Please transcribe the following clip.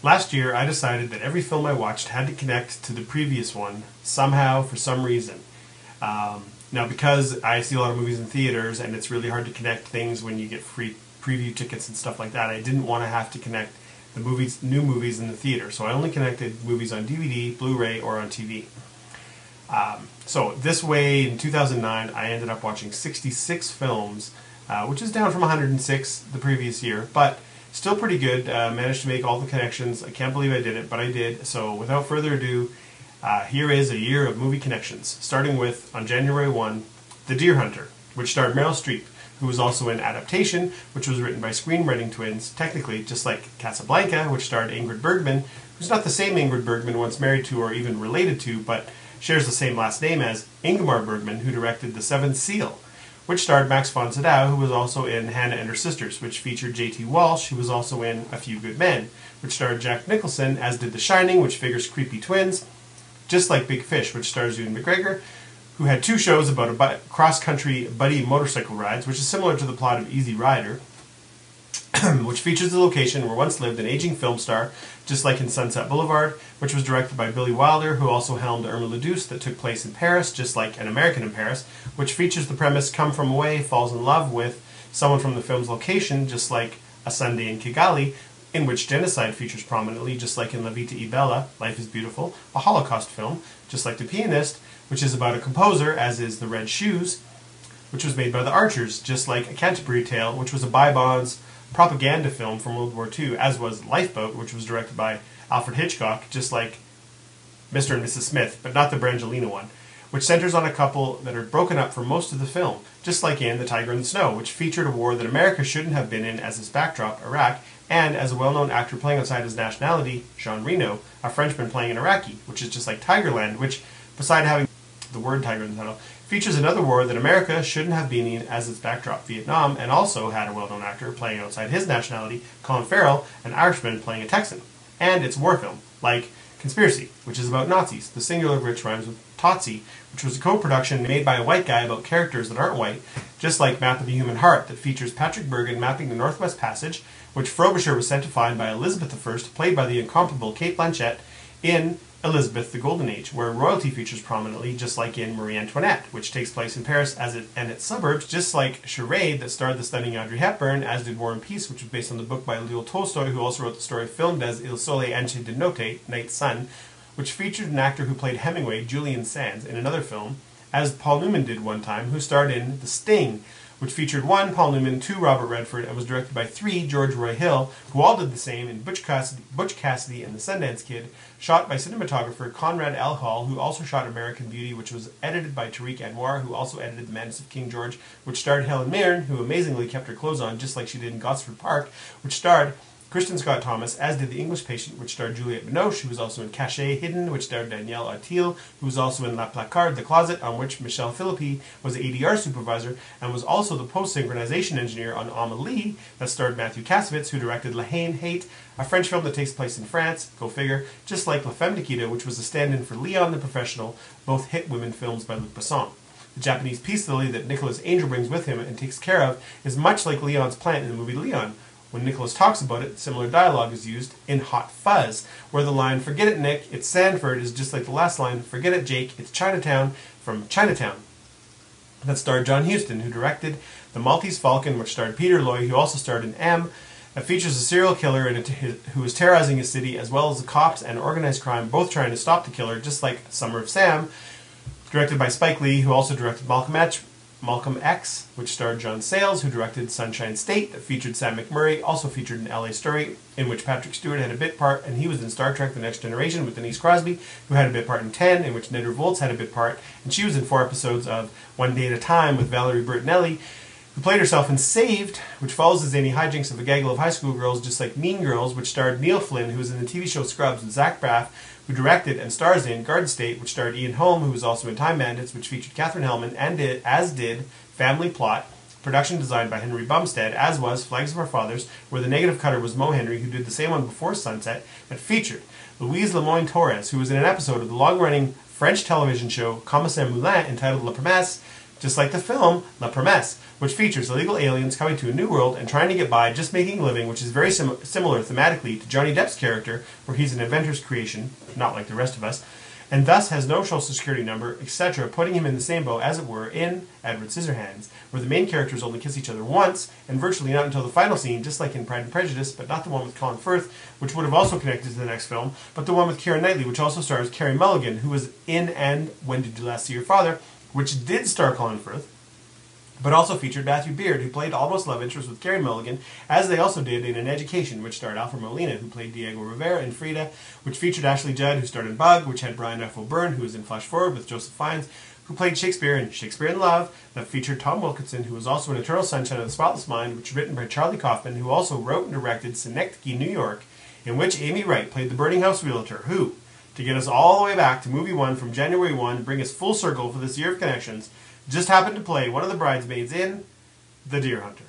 Last year, I decided that every film I watched had to connect to the previous one somehow, for some reason. Now, because I see a lot of movies in theaters, and it's really hard to connect things when you get free preview tickets and stuff like that, I didn't want to have to connect the new movies in the theater. So I only connected movies on DVD, Blu-ray, or on TV. So this way, in 2009, I ended up watching 66 films, which is down from 106 the previous year, but still pretty good. Managed to make all the connections. I can't believe I did it, but I did. So without further ado, here is a year of movie connections, starting with, on January 1, The Deer Hunter, which starred Meryl Streep, who was also in Adaptation, which was written by screenwriting twins, technically just like Casablanca, which starred Ingrid Bergman, who's not the same Ingrid Bergman once married to or even related to, but shares the same last name as Ingmar Bergman, who directed The Seventh Seal, which starred Max von Sydow, who was also in Hannah and Her Sisters, which featured J.T. Walsh, who was also in A Few Good Men, which starred Jack Nicholson, as did The Shining, which figures creepy twins, just like Big Fish, which stars Ewan McGregor, who had two shows about cross-country buddy motorcycle rides, which is similar to the plot of Easy Rider, which features the location where once lived an aging film star, just like in Sunset Boulevard, which was directed by Billy Wilder, who also helmed Irma la Douce, that took place in Paris, just like An American in Paris, which features the premise come from away, falls in love with someone from the film's location, just like A Sunday in Kigali, in which genocide features prominently, just like in La Vita e Bella, Life is Beautiful, a Holocaust film, just like The Pianist, which is about a composer, as is The Red Shoes, which was made by the Archers, just like A Canterbury Tale, which was a by-bonds propaganda film from World War II, as was Lifeboat, which was directed by Alfred Hitchcock, just like Mr. and Mrs. Smith, but not the Brangelina one, which centers on a couple that are broken up for most of the film, just like in The Tiger in the Snow, which featured a war that America shouldn't have been in as its backdrop, Iraq, and as a well-known actor playing outside his nationality, Jean Reno, a Frenchman playing an Iraqi, which is just like Tigerland, which, beside having the word tiger in the title, features another war that America shouldn't have been in as its backdrop, Vietnam, and also had a well-known actor playing outside his nationality, Colin Farrell, an Irishman playing a Texan. And it's a war film, like Conspiracy, which is about Nazis, the singular of which rhymes with Tootsie, which was a co-production made by a white guy about characters that aren't white, just like Map of the Human Heart, that features Patrick Bergin mapping the Northwest Passage, which Frobisher was sent to find by Elizabeth I, played by the incomparable Cate Blanchett, in Elizabeth the Golden Age, where royalty features prominently, just like in Marie Antoinette, which takes place in Paris and its suburbs, just like Charade, that starred the stunning Audrey Hepburn, as did War and Peace, which was based on the book by Leo Tolstoy, who also wrote the story filmed as Il Sole Anche di Notte, Night Sun, which featured an actor who played Hemingway, Julian Sands, in another film, as Paul Newman did one time, who starred in The Sting, which featured 1, Paul Newman, 2, Robert Redford, and was directed by 3, George Roy Hill, who all did the same in Butch Cassidy and the Sundance Kid, shot by cinematographer Conrad L. Hall, who also shot American Beauty, which was edited by Tariq Anwar, who also edited The Madness of King George, which starred Helen Mirren, who amazingly kept her clothes on, just like she did in Gosford Park, which starred Kristen Scott Thomas, as did The English Patient, which starred Juliette Binoche, who was also in Cachet Hidden, which starred Danielle Auteuil, who was also in La Placard, The Closet, on which Michelle Philippi was the ADR supervisor, and was also the post-synchronization engineer on Amélie, that starred Matthew Kassovitz, who directed La Haine Hate, a French film that takes place in France, go figure, just like La Femme Nikita, which was a stand-in for Leon the Professional, both hit women films by Luc Besson. The Japanese peace lily that Nicholas Angel brings with him and takes care of is much like Leon's plant in the movie Leon. When Nicholas talks about it, similar dialogue is used in Hot Fuzz, where the line, "Forget it, Nick, it's Sanford," is just like the last line, "Forget it, Jake, it's Chinatown," from Chinatown. That starred John Huston, who directed The Maltese Falcon, which starred Peter Lorre, who also starred in M, that features a serial killer who is terrorizing his city, as well as the cops and organized crime, both trying to stop the killer, just like Summer of Sam, directed by Spike Lee, who also directed Malcolm X, which starred John Sayles, who directed Sunshine State, that featured Sam McMurray, also featured in LA Story, in which Patrick Stewart had a bit part, and he was in Star Trek The Next Generation with Denise Crosby, who had a bit part in 10, in which Ned Revolts had a bit part, and she was in 4 episodes of One Day at a Time with Valerie Bertinelli, who played herself in Saved, which follows the zany hijinks of a gaggle of high school girls, just like Mean Girls, which starred Neil Flynn, who was in the TV show Scrubs, and Zach Braff, who directed and stars in Garden State, which starred Ian Holm, who was also in Time Bandits, which featured Katherine Hellman, and as did Family Plot, production designed by Henry Bumstead, as was Flags of Our Fathers, where the negative cutter was Mo Henry, who did the same one before Sunset, that featured Louise Lemoyne Torres, who was in an episode of the long-running French television show Commissaire Moulin, entitled La Promesse, Just like the film La Promesse, which features illegal aliens coming to a new world and trying to get by just making a living, which is very similar thematically to Johnny Depp's character, where he's an inventor's creation, not like the rest of us, and thus has no social security number, etc., putting him in the same boat, as it were, in Edward Scissorhands, where the main characters only kiss each other once, and virtually not until the final scene, just like in Pride and Prejudice, but not the one with Colin Firth, which would have also connected to the next film, but the one with Keira Knightley, which also stars Carey Mulligan, who was in And When Did You Last See Your Father, which did star Colin Firth, but also featured Matthew Beard, who played almost love interest with Carey Mulligan, as they also did in An Education, which starred Alfred Molina, who played Diego Rivera in Frida, which featured Ashley Judd, who starred in Bug, which had Brian F. O'Byrne, who was in Flash Forward with Joseph Fiennes, who played Shakespeare in Shakespeare in Love, that featured Tom Wilkinson, who was also in Eternal Sunshine of the Spotless Mind, which was written by Charlie Kaufman, who also wrote and directed Synecdoche, New York, in which Amy Wright played the Burning House realtor, who, to get us all the way back to movie 1 from January 1, bring us full circle for this year of connections, just happened to play one of the bridesmaids in The Deer Hunter.